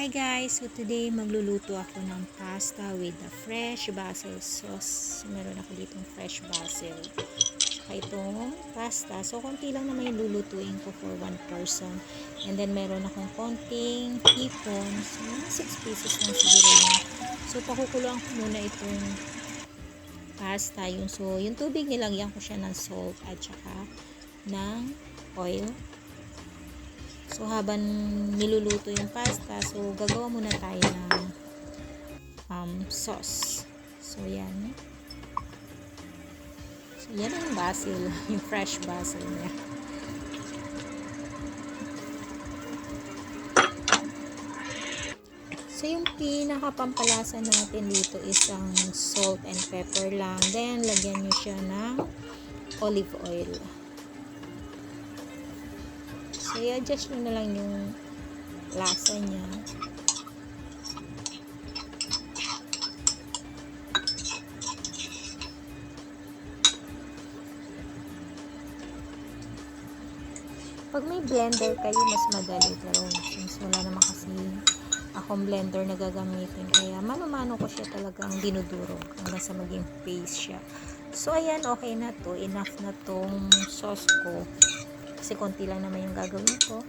Hi guys! So today magluluto ako ng pasta with the fresh basil sauce. So, meron ako ditong fresh basil. Saka itong pasta. So konti lang naman yung lulutuin ko for one person. And then meron akong konting hipon. So 6 pieces lang siguro yun. So pakukuluan ko muna itong pasta. Yung tubig nilagyan ko siya ng salt at saka ng oil. So, habang niluluto yung pasta, so, gagawa muna tayo ng sauce. So, yan. So, yan yung basil, yung fresh basil niya. So, yung pinakapampalasa natin dito is ang salt and pepper lang. Then, lagyan nyo siya ng olive oil. So, i-adjust nyo na lang yung lasa niya. Pag may blender kayo, mas madali. Pero since wala naman kasi akong blender na gagamitin, kaya mano-mano ko siya talagang dinudurog hanggang sa maging paste siya. So, ayan, okay na to. Enough na tong sauce ko. Kasi konti lang naman yung gagawin ko.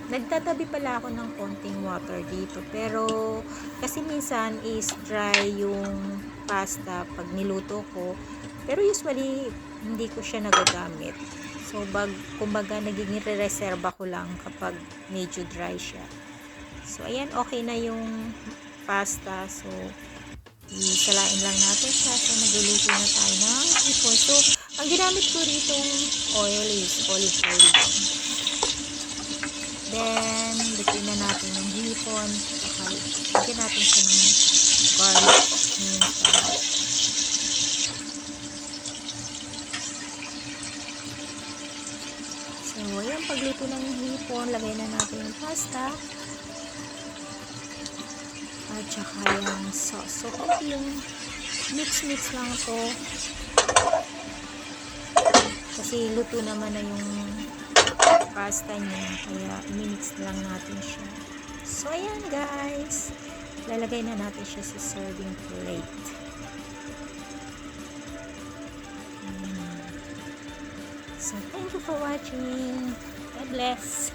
Nagtatabi pala ako ng konting water dito. Pero, kasi minsan is dry yung pasta pag niluto ko. Pero usually, hindi ko siya nagagamit. So, kumbaga, nagiging re-reserva ko lang kapag medyo dry siya. So, ayan, okay na yung pasta. So, isalain lang natin siya. So, magluluto na tayo ng hipon. So, ang ginamit ko ritong oil is olive oil. Then, lutuin na natin yung hipon. Saka, lagyan natin siya ng garlic. So, ayan, pagluto ng hipon, lagay na natin yung pasta. At saka yung sauce. So, yung mix-mix lang to. Kasi luto naman na yung pasta niya. Kaya, i-mix lang natin siya. So, ayan guys. Lalagay na natin siya sa serving plate. So, thank you for watching. God bless.